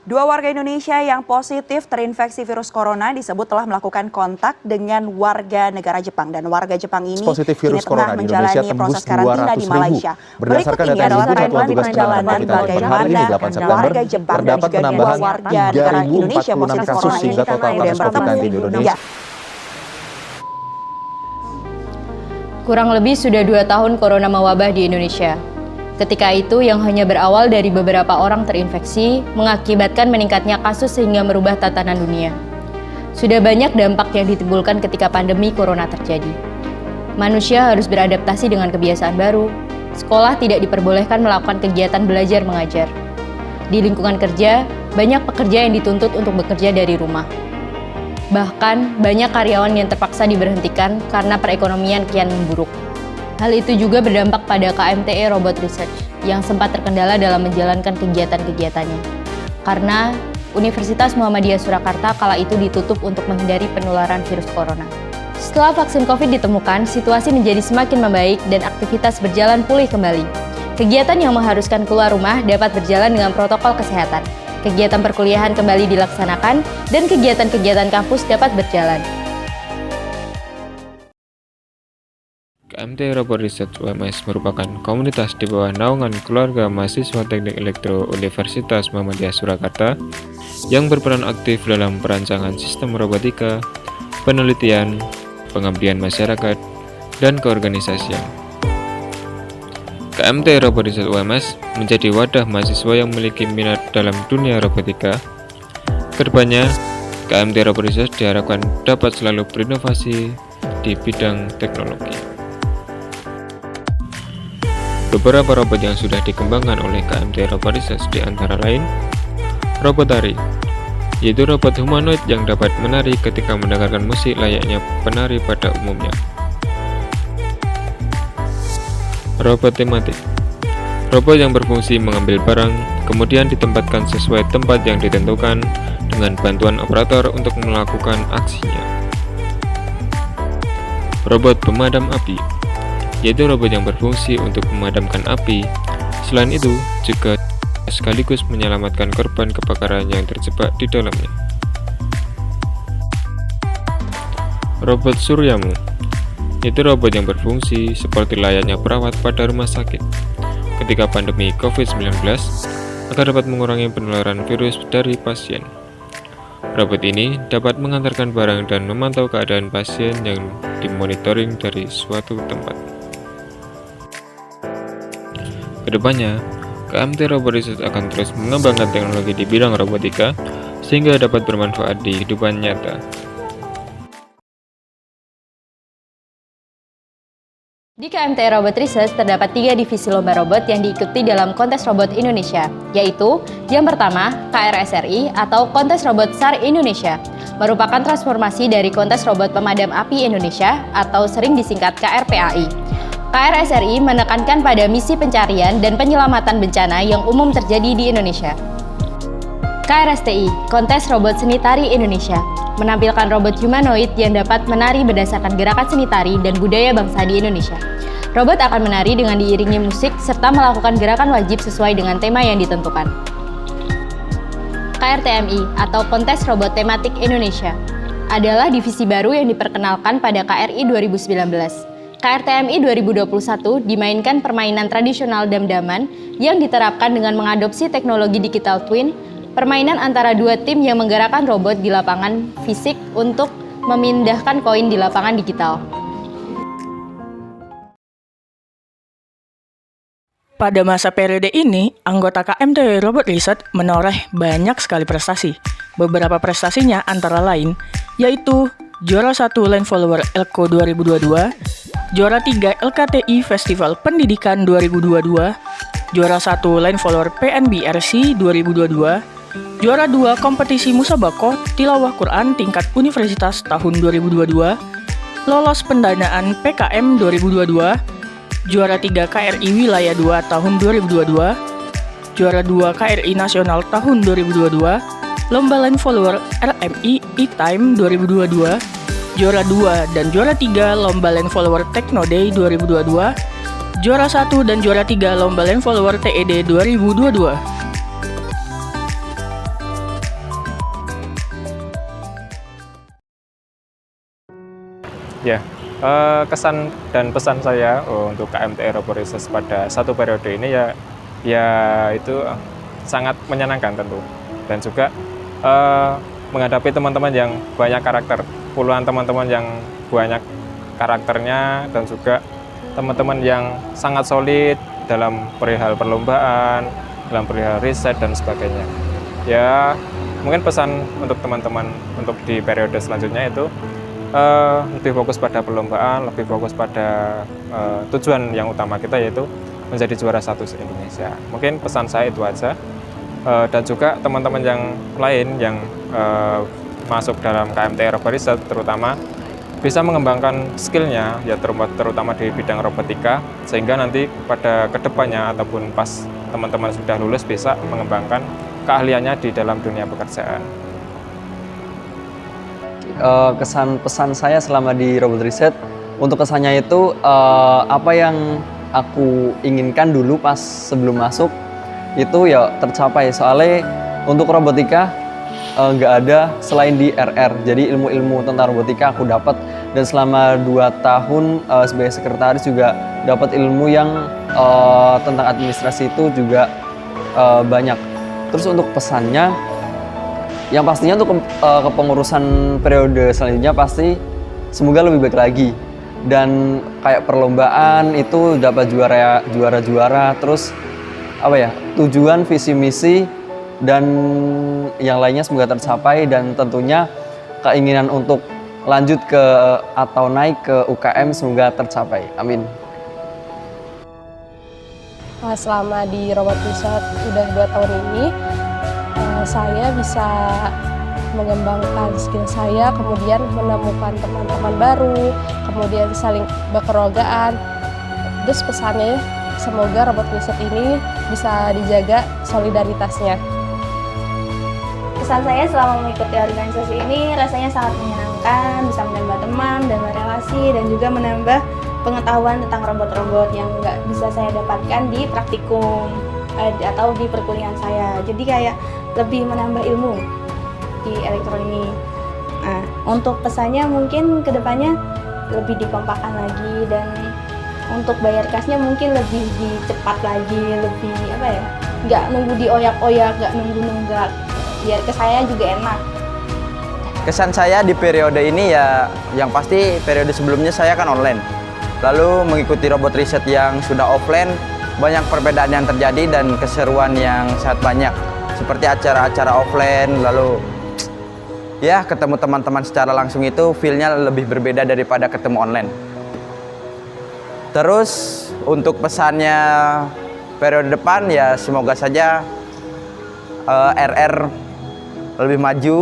Dua warga Indonesia yang positif terinfeksi virus corona disebut telah melakukan kontak dengan warga negara Jepang. Dan warga Jepang ini kini tengah menjalani proses karantina di Malaysia. Berikut ini adalah timeline perjalanan bagaimana warga Jepang dan juga dua warga negara Indonesia positif corona ini kemudian bertemu di Indonesia. Kurang lebih sudah 2 tahun corona mewabah di Indonesia. Ketika itu yang hanya berawal dari beberapa orang terinfeksi mengakibatkan meningkatnya kasus sehingga merubah tatanan dunia. Sudah banyak dampak yang ditimbulkan ketika pandemi corona terjadi. Manusia harus beradaptasi dengan kebiasaan baru. Sekolah tidak diperbolehkan melakukan kegiatan belajar mengajar. Di lingkungan kerja, banyak pekerja yang dituntut untuk bekerja dari rumah. Bahkan, banyak karyawan yang terpaksa diberhentikan karena perekonomian kian memburuk. Hal itu juga berdampak pada KMTE Robot Research yang sempat terkendala dalam menjalankan kegiatan-kegiatannya. Karena Universitas Muhammadiyah Surakarta kala itu ditutup untuk menghindari penularan virus corona. Setelah vaksin COVID ditemukan, situasi menjadi semakin membaik dan aktivitas berjalan pulih kembali. Kegiatan yang mengharuskan keluar rumah dapat berjalan dengan protokol kesehatan. Kegiatan perkuliahan kembali dilaksanakan dan kegiatan-kegiatan kampus dapat berjalan. KMTE Robot Research UMS merupakan komunitas di bawah naungan keluarga mahasiswa Teknik Elektro Universitas Muhammadiyah Surakarta yang berperan aktif dalam perancangan sistem robotika, penelitian, pengabdian masyarakat, dan keorganisasian. KMTE Robot Research UMS menjadi wadah mahasiswa yang memiliki minat dalam dunia robotika. Kedepannya, KMTE Robot Research diharapkan dapat selalu berinovasi di bidang teknologi. Beberapa robot yang sudah dikembangkan oleh KMTE Robot Research di antara lain robot tari, yaitu robot humanoid yang dapat menari ketika mendengarkan musik layaknya penari pada umumnya. Robot tematik, robot yang berfungsi mengambil barang kemudian ditempatkan sesuai tempat yang ditentukan dengan bantuan operator untuk melakukan aksinya. Robot pemadam api, yaitu robot yang berfungsi untuk memadamkan api. Selain itu, juga sekaligus menyelamatkan korban kebakaran yang terjebak di dalamnya. Robot suryamu, yaitu robot yang berfungsi seperti layaknya perawat pada rumah sakit ketika pandemi COVID-19 agar dapat mengurangi penularan virus dari pasien. Robot ini dapat mengantarkan barang dan memantau keadaan pasien yang dimonitoring dari suatu tempat. Kedepannya, KMTE Robot Research akan terus mengembangkan teknologi di bidang robotika sehingga dapat bermanfaat di kehidupan nyata. Di KMTE Robot Research terdapat 3 divisi lomba robot yang diikuti dalam Kontes Robot Indonesia, yaitu yang pertama, KRSRI atau Kontes Robot SAR Indonesia, merupakan transformasi dari Kontes Robot Pemadam Api Indonesia atau sering disingkat KRPAI. KRSRI menekankan pada misi pencarian dan penyelamatan bencana yang umum terjadi di Indonesia. KRSTI, Kontes Robot Seni Tari Indonesia, menampilkan robot humanoid yang dapat menari berdasarkan gerakan seni tari dan budaya bangsa di Indonesia. Robot akan menari dengan diiringi musik serta melakukan gerakan wajib sesuai dengan tema yang ditentukan. KRTMI atau Kontes Robot Tematik Indonesia adalah divisi baru yang diperkenalkan pada KRI 2019. KRTMI 2021 dimainkan permainan tradisional dam-daman yang diterapkan dengan mengadopsi teknologi digital twin, permainan antara 2 tim yang menggerakkan robot di lapangan fisik untuk memindahkan koin di lapangan digital. Pada masa periode ini, anggota KMTE Robot Research menoreh banyak sekali prestasi. Beberapa prestasinya antara lain, yaitu juara 1 Line Follower Elko 2022, juara 3 LKTI Festival Pendidikan 2022, juara 1 Line Follower PNBRC 2022, juara 2 Kompetisi Musabakoh Tilawah Quran tingkat Universitas tahun 2022, lolos pendanaan PKM 2022, juara 3 KRI Wilayah 2 tahun 2022, juara 2 KRI Nasional tahun 2022, Lomba Line Follower RMI E-Time 2022, juara 2 dan juara 3 Lomba Line Follower Techno Day 2022, juara 1 dan juara 3 Lomba Line Follower TED 2022. Ya, kesan dan pesan saya untuk KMTI Robot Research pada satu periode ini ya itu sangat menyenangkan tentu, dan juga menghadapi teman-teman yang banyak karakter, puluhan teman-teman yang banyak karakternya, dan juga teman-teman yang sangat solid dalam perihal perlombaan, dalam perihal riset dan sebagainya. Ya, mungkin pesan untuk teman-teman untuk di periode selanjutnya itu lebih fokus pada perlombaan, lebih fokus pada tujuan yang utama kita, yaitu menjadi juara 1 se-Indonesia. Mungkin pesan saya itu aja. Dan juga teman-teman yang lain yang masuk dalam KMTI Robot Research terutama bisa mengembangkan skillnya, ya terutama di bidang robotika, sehingga nanti pada kedepannya ataupun pas teman-teman sudah lulus bisa mengembangkan keahliannya di dalam dunia pekerjaan. Kesan pesan saya selama di Robot Research, untuk kesannya itu apa yang aku inginkan dulu pas sebelum masuk itu ya tercapai. Soalnya untuk robotika nggak ada selain di RR, jadi ilmu-ilmu tentang robotika aku dapat, dan selama 2 tahun sebagai sekretaris juga dapat ilmu yang tentang administrasi itu juga banyak. Terus untuk pesannya, yang pastinya untuk kepengurusan periode selanjutnya pasti semoga lebih baik lagi, dan kayak perlombaan itu dapat juara, terus apa ya, tujuan visi misi dan yang lainnya semoga tercapai, dan tentunya keinginan untuk lanjut ke atau naik ke UKM semoga tercapai. Amin. Selama di Robot Research udah 2 tahun ini, saya bisa mengembangkan skill saya, kemudian menemukan teman-teman baru, kemudian saling berkeluargaan. Terus pesannya, semoga Robot Research ini bisa dijaga solidaritasnya. Pesan saya selama mengikuti organisasi ini rasanya sangat menyenangkan, bisa menambah teman dan relasi, dan juga menambah pengetahuan tentang robot-robot yang nggak bisa saya dapatkan di praktikum atau di perkuliahan saya. Jadi kayak lebih menambah ilmu di elektronik. Nah, untuk pesannya mungkin kedepannya lebih dikompakkan lagi, dan untuk bayar kasnya mungkin lebih dicepat lagi, lebih apa ya, nggak nunggu dioyak-oyak, nggak nunggu-nunggak, biar ke saya juga enak. Kesan saya di periode ini ya, yang pasti periode sebelumnya saya kan online, lalu mengikuti Robot Research yang sudah offline, banyak perbedaan yang terjadi dan keseruan yang sangat banyak, seperti acara-acara offline, lalu ya ketemu teman-teman secara langsung itu feel-nya lebih berbeda daripada ketemu online. Terus untuk pesannya periode depan ya semoga saja RR lebih maju,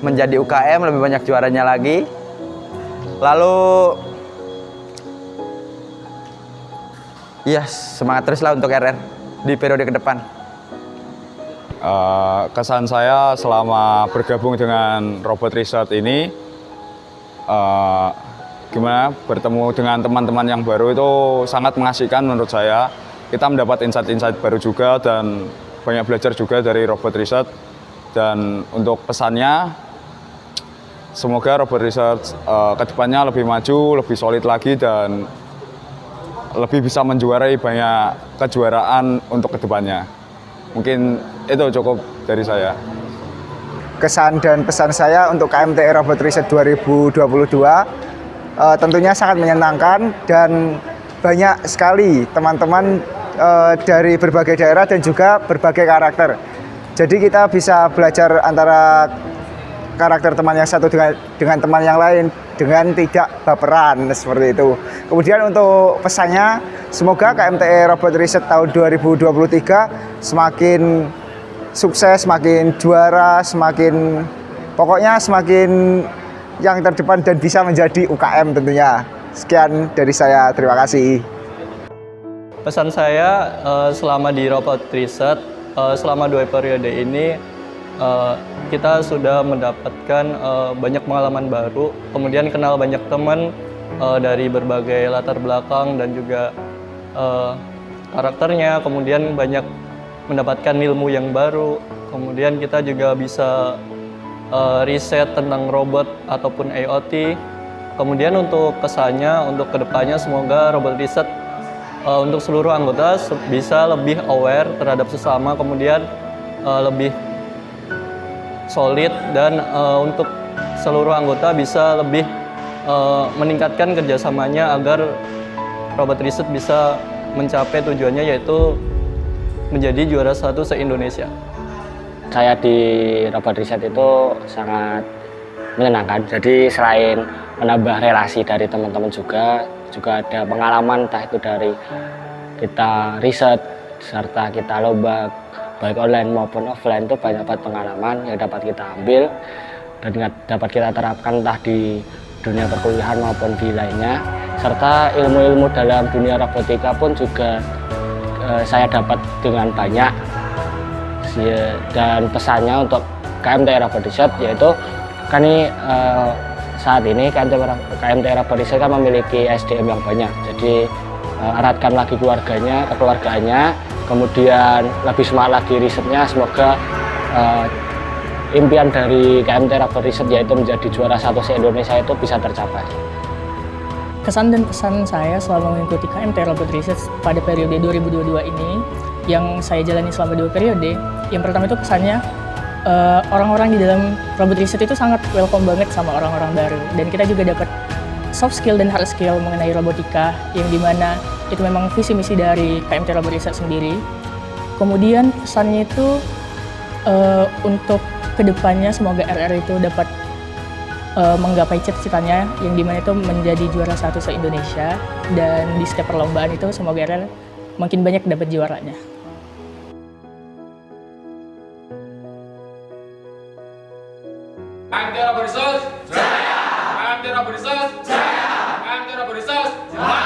menjadi UKM, lebih banyak juaranya lagi. Lalu ya semangat terus lah untuk RR di periode ke depan. Kesan saya selama bergabung dengan Robot Research ini, gimana bertemu dengan teman-teman yang baru itu sangat mengasihkan menurut saya. Kita mendapat insight-insight baru juga dan banyak belajar juga dari Robot Research. Dan untuk pesannya, semoga Robot Research kedepannya lebih maju, lebih solid lagi, dan lebih bisa menjuarai banyak kejuaraan untuk kedepannya. Mungkin itu cukup dari saya. Kesan dan pesan saya untuk KMTI Robot Research 2022 tentunya sangat menyenangkan, dan banyak sekali teman-teman dari berbagai daerah dan juga berbagai karakter. Jadi kita bisa belajar antara karakter teman yang satu dengan teman yang lain dengan tidak baperan, seperti itu. Kemudian untuk pesannya, semoga KMTI Robot Research tahun 2023 semakin sukses, semakin juara, pokoknya semakin yang terdepan dan bisa menjadi UKM tentunya. Sekian dari saya, terima kasih. Pesan saya selama di Robot Research, selama 2 periode ini kita sudah mendapatkan banyak pengalaman baru, kemudian kenal banyak teman dari berbagai latar belakang dan juga karakternya, kemudian banyak mendapatkan ilmu yang baru, kemudian kita juga bisa riset tentang robot ataupun IoT, Kemudian untuk kesannya, untuk kedepannya semoga Robot Reset untuk seluruh anggota bisa lebih aware terhadap sesama, kemudian lebih solid, dan untuk seluruh anggota bisa lebih meningkatkan kerjasamanya agar Robot Reset bisa mencapai tujuannya, yaitu menjadi juara 1 se-Indonesia. Saya di Robot Reset itu sangat menyenangkan. Jadi selain menambah relasi dari teman-teman juga ada pengalaman, entah itu dari kita riset serta kita lomba baik online maupun offline, itu banyak banget pengalaman yang dapat kita ambil dan dapat kita terapkan entah di dunia perkuliahan maupun di lainnya, serta ilmu-ilmu dalam dunia robotika pun juga saya dapat dengan banyak. Dan pesannya untuk KMT Robot Reset yaitu kan ini saat ini KMT Robot Reset kan memiliki SDM yang banyak, jadi eratkan lagi kekeluargaannya, kemudian lebih semangat lagi risetnya. Semoga impian dari KMT Robot Reset yaitu menjadi juara 1 se-Indonesia itu bisa tercapai. Kesan dan pesan saya selama mengikuti KMT Robot Reset pada periode 2022 ini yang saya jalani selama 2 periode. Yang pertama itu kesannya orang-orang di dalam Robot Reset itu sangat welcome banget sama orang-orang baru, dan kita juga dapat soft skill dan hard skill mengenai robotika yang dimana itu memang visi misi dari KMT Robot Reset sendiri. Kemudian pesannya itu untuk kedepannya semoga RR itu dapat menggapai cita-citanya yang dimana itu menjadi juara 1 se-Indonesia, dan di setiap perlombaan itu semoga RR makin banyak dapat juaranya. KMT Robot Reset jaya! KMT Robot Reset jaya! KMT Robot Reset jaya!